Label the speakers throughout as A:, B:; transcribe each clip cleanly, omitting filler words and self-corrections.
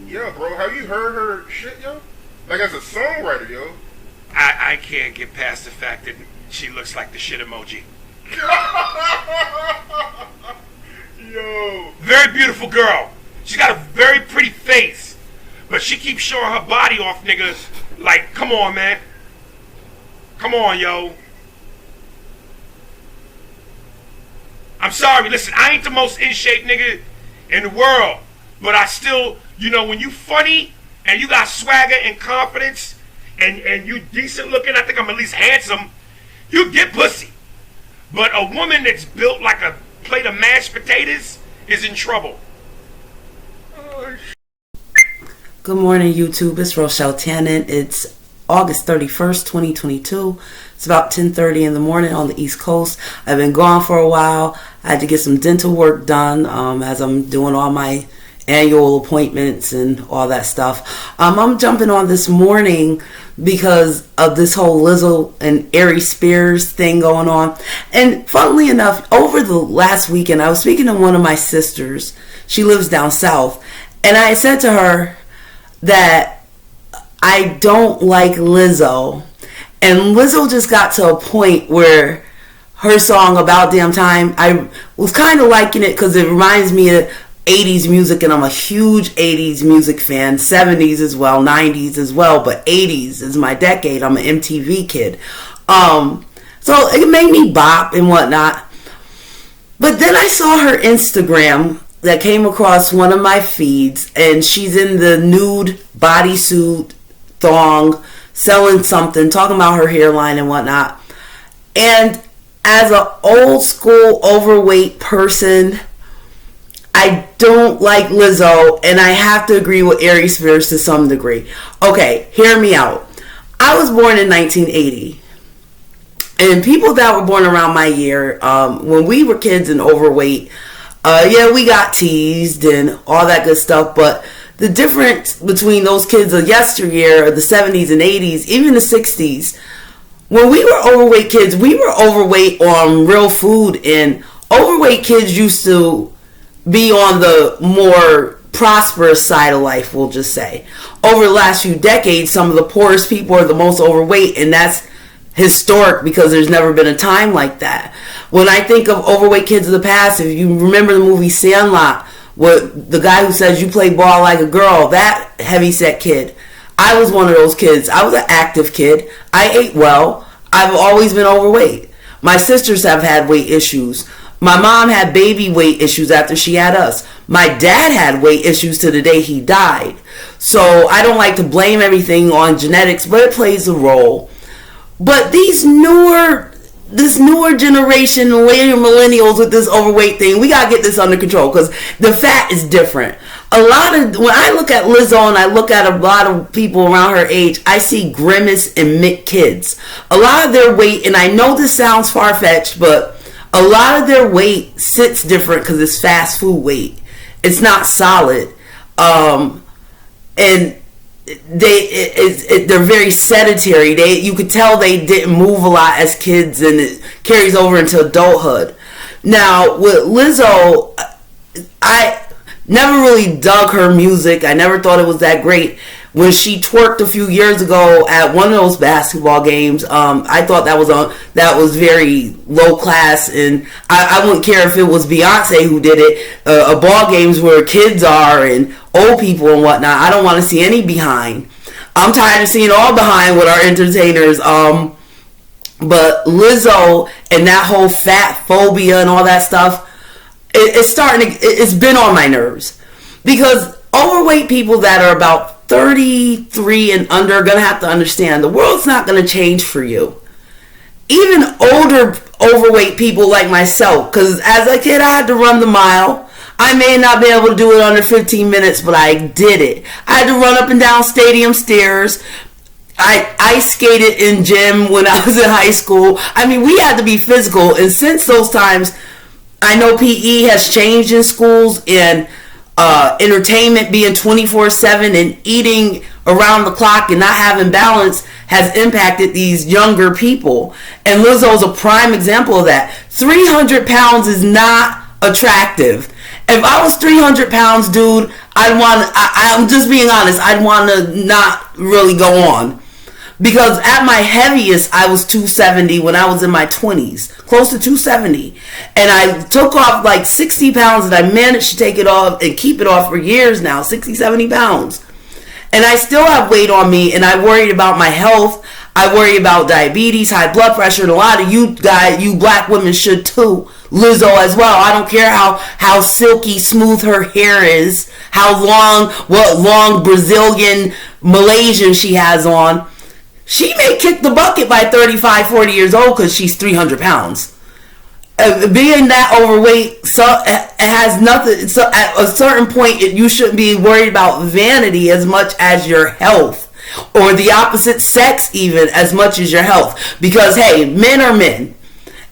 A: Yeah, bro, have you heard her shit, yo? Like, as a songwriter, yo.
B: I can't get past the fact that she looks like the shit emoji.
A: Yo.
B: Very beautiful girl. She's got a very pretty face. But she keeps showing her body off, nigga. Like, come on, man. Come on, yo. I'm sorry, listen, I ain't the most in shape nigga in the world. But I still, when you funny and you got swagger and confidence and you decent looking, I think I'm at least handsome, you get pussy. But a woman that's built like a plate of mashed potatoes is in trouble.
C: Good morning, YouTube. It's Rochelle Tannen. It's August 31st, 2022. It's about 10:30 in the morning on the East Coast. I've been gone for a while. I had to get some dental work done as I'm doing all my annual appointments and all that stuff. I'm jumping on this morning because of this whole Lizzo and Aries Spears thing going on. And funnily enough, over the last weekend, I was speaking to one of my sisters. She lives down south. And I said to her that I don't like Lizzo. And Lizzo just got to a point where her song About Damn Time, I was kind of liking it because it reminds me of 80s music, and I'm a huge 80s music fan, 70s as well, 90s as well, but 80s is my decade. I'm an MTV kid. So it made me bop and whatnot. But then I saw her Instagram that came across one of my feeds, and she's in the nude bodysuit thong, selling something, talking about her hairline and whatnot. And as an old school overweight person, I don't like Lizzo, and I have to agree with Aries Spears to some degree. Okay, hear me out. I was born in 1980, and people that were born around my year, when we were kids and overweight, we got teased and all that good stuff, but the difference between those kids of yesteryear, the 70s and 80s, even the 60s, when we were overweight kids, we were overweight on real food, and overweight kids used to be on the more prosperous side of life, we'll just say. Over the last few decades, some of the poorest people are the most overweight, and that's historic because there's never been a time like that. When I think of overweight kids of the past, if you remember the movie Sandlot, with the guy who says you play ball like a girl, that heavyset kid, I was one of those kids. I was an active kid. I ate well. I've always been overweight. My sisters have had weight issues. My mom had baby weight issues after she had us. My dad had weight issues to the day he died. So I don't like to blame everything on genetics, but it plays a role. But this newer generation, later millennials with this overweight thing, we gotta get this under control because the fat is different. When I look at Lizzo and I look at a lot of people around her age, I see Grimace and Mick kids. A lot of their weight, and I know this sounds far-fetched, but a lot of their weight sits different because it's fast food weight. It's not solid. And they're very sedentary. You could tell they didn't move a lot as kids, and it carries over into adulthood. Now, with Lizzo, I never really dug her music. I never thought it was that great. When she twerked a few years ago at one of those basketball games, I thought that was very low class, and I wouldn't care if it was Beyonce who did it. Ball games where kids are and old people and whatnot, I don't want to see any behind. I'm tired of seeing all behind with our entertainers. But Lizzo and that whole fat phobia and all that stuff, it's been on my nerves, because overweight people that are about 33 and under are going to have to understand the world's not going to change for you. Even older overweight people like myself, because as a kid I had to run the mile. I may not be able to do it under 15 minutes, but I did it. I had to run up and down stadium stairs. I ice skated in gym when I was in high school. I mean, we had to be physical, and since those times, I know PE has changed in schools, and entertainment being 24/7 and eating around the clock and not having balance has impacted these younger people. And Lizzo's a prime example of that. 300 pounds is not attractive. If I was 300 pounds, dude, I'm just being honest. I'd want to not really go on. Because at my heaviest, I was 270 when I was in my 20s. Close to 270. And I took off like 60 pounds and I managed to take it off and keep it off for years now. 60, 70 pounds. And I still have weight on me and I worried about my health. I worry about diabetes, high blood pressure, and a lot of you guys, you black women should too. Lizzo as well. I don't care how silky smooth her hair is, what long Brazilian Malaysian she has on. She may kick the bucket by 35, 40 years old because she's 300 pounds. Being that overweight, so it has nothing. So at a certain point, you shouldn't be worried about vanity as much as your health, or the opposite sex even as much as your health. Because hey, men are men,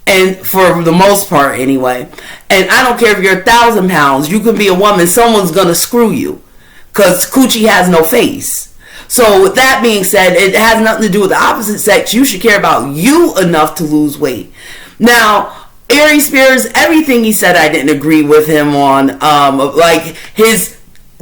C: and for the most part anyway. And I don't care if you're 1,000 pounds, you can be a woman. Someone's gonna screw you, because coochie has no face. So with that being said, it has nothing to do with the opposite sex. You should care about you enough to lose weight. Now, Aries Spears, everything he said I didn't agree with him on. Like his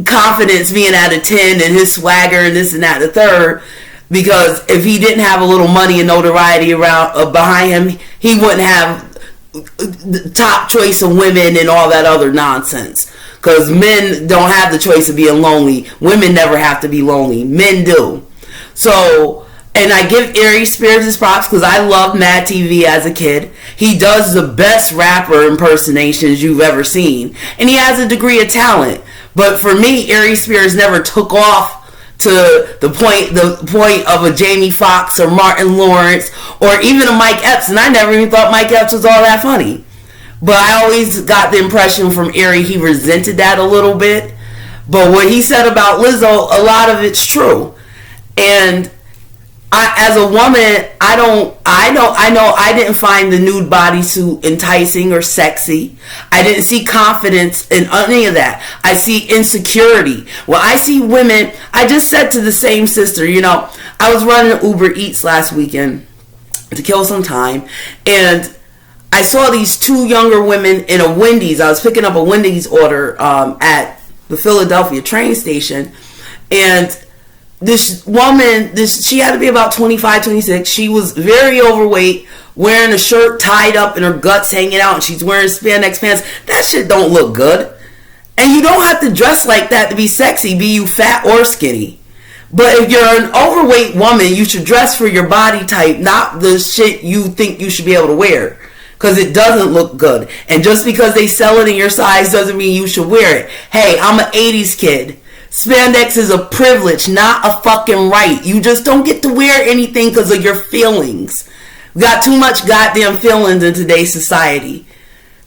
C: confidence being at a 10 and his swagger and this and that, the third. Because if he didn't have a little money and notoriety around behind him, he wouldn't have the top choice of women and all that other nonsense. Because men don't have the choice of being lonely. Women never have to be lonely. Men do. So, and I give Aries Spears his props because I loved Mad TV as a kid. He does the best rapper impersonations you've ever seen. And he has a degree of talent. But for me, Aries Spears never took off to the point of a Jamie Foxx or Martin Lawrence or even a Mike Epps. And I never even thought Mike Epps was all that funny. But I always got the impression from Aries he resented that a little bit. But what he said about Lizzo, a lot of it's true. And as a woman, I know I didn't find the nude bodysuit enticing or sexy. I didn't see confidence in any of that. I see insecurity. When I see women, I just said to the same sister, I was running Uber Eats last weekend to kill some time, and I saw these two younger women in a Wendy's. I was picking up a Wendy's order at the Philadelphia train station. And this woman, she had to be about 25, 26. She was very overweight, wearing a shirt tied up and her guts hanging out. And she's wearing spandex pants. That shit don't look good. And you don't have to dress like that to be sexy, be you fat or skinny. But if you're an overweight woman, you should dress for your body type, not the shit you think you should be able to wear. Because it doesn't look good. And just because they sell it in your size doesn't mean you should wear it. Hey, I'm an 80s kid. Spandex is a privilege, not a fucking right. You just don't get to wear anything because of your feelings. We got too much goddamn feelings in today's society.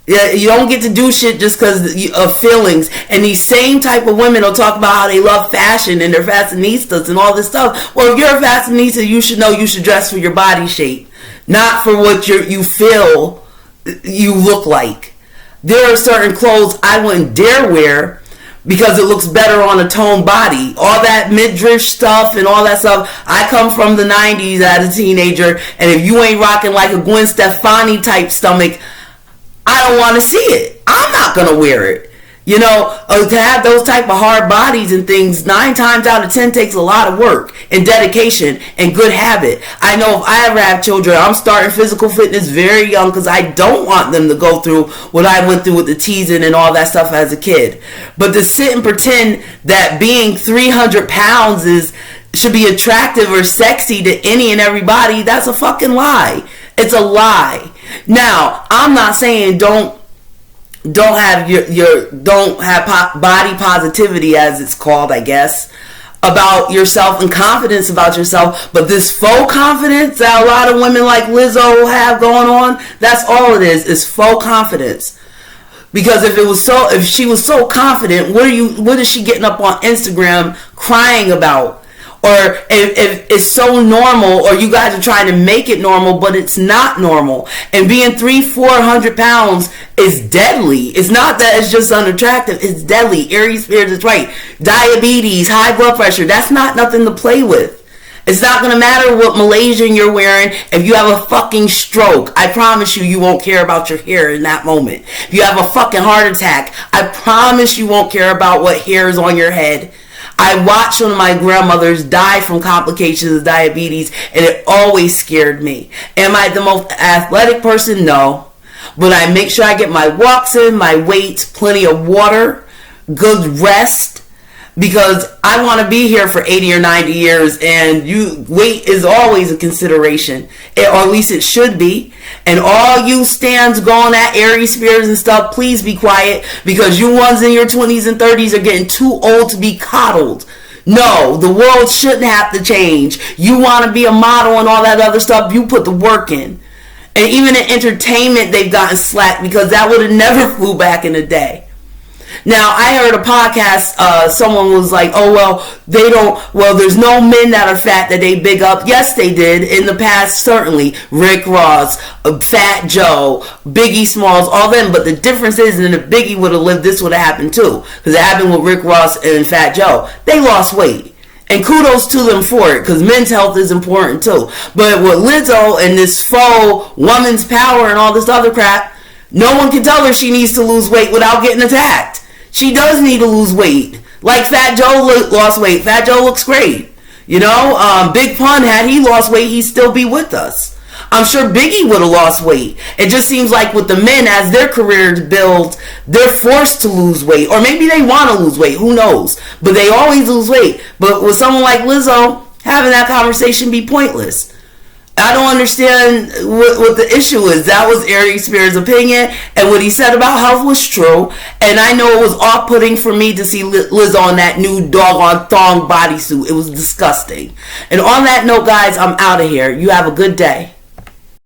C: You don't get to do shit just because of feelings. And these same type of women will talk about how they love fashion and they're fashionistas and all this stuff. Well, if you're a fashionista, you should know you should dress for your body shape. Not for what you feel you look like. There are certain clothes I wouldn't dare wear because it looks better on a toned body. All that midriff stuff and all that stuff. I come from the 90s as a teenager, and if you ain't rocking like a Gwen Stefani type stomach, I don't want to see it. I'm not going to wear it. To have those type of hard bodies and things, 9 times out of 10 takes a lot of work and dedication and good habit. I know if I ever have children, I'm starting physical fitness very young because I don't want them to go through what I went through with the teasing and all that stuff as a kid. But to sit and pretend that being 300 pounds should be attractive or sexy to any and everybody, that's a fucking lie. It's a lie. Now, I'm not saying don't have body positivity, as it's called, I guess, about yourself and confidence about yourself. But this faux confidence that a lot of women like Lizzo have going on, that's all it is faux confidence. Because if she was so confident, what is she getting up on Instagram crying about? Or if it's so normal, or you guys are trying to make it normal, but it's not normal. And being 300-400 pounds is deadly. It's not that it's just unattractive. It's deadly. Aries Spears is right. Diabetes, high blood pressure, that's not nothing to play with. It's not going to matter what Malaysian you're wearing. If you have a fucking stroke, I promise you, you won't care about your hair in that moment. If you have a fucking heart attack, I promise you won't care about what hair is on your head. I watched one of my grandmothers die from complications of diabetes, and it always scared me. Am I the most athletic person? No. But I make sure I get my walks in, my weights, plenty of water, good rest, because I want to be here for 80 or 90 years, and weight is always a consideration, or at least it should be. And all you stands going at Aries Spears and stuff, please be quiet, because you ones in your 20s and 30s are getting too old to be coddled. No, the world shouldn't have to change. You want to be a model and all that other stuff, you put the work in. And even in entertainment, they've gotten slack, because that would have never flew back in the day. Now, I heard a podcast, someone was like, oh, there's no men that are fat that they big up. Yes, they did. In the past, certainly. Rick Ross, Fat Joe, Biggie Smalls, all them. But the difference is, if Biggie would have lived, this would have happened too. Because it happened with Rick Ross and Fat Joe. They lost weight. And kudos to them for it, because men's health is important too. But with Lizzo and this faux woman's power and all this other crap, no one can tell her she needs to lose weight without getting attacked. She does need to lose weight. Like Fat Joe lost weight. Fat Joe looks great. You know, Big Pun, had he lost weight, he'd still be with us. I'm sure Biggie would have lost weight. It just seems like with the men, as their careers build, they're forced to lose weight. Or maybe they want to lose weight. Who knows? But they always lose weight. But with someone like Lizzo, having that conversation be pointless. I don't understand what the issue is. That was Aries Spears' opinion, and what he said about health was true. And I know it was off-putting for me to see Lizzo in that new doggone thong bodysuit. It was disgusting. And on that note, guys, I'm out of here. You have a good day.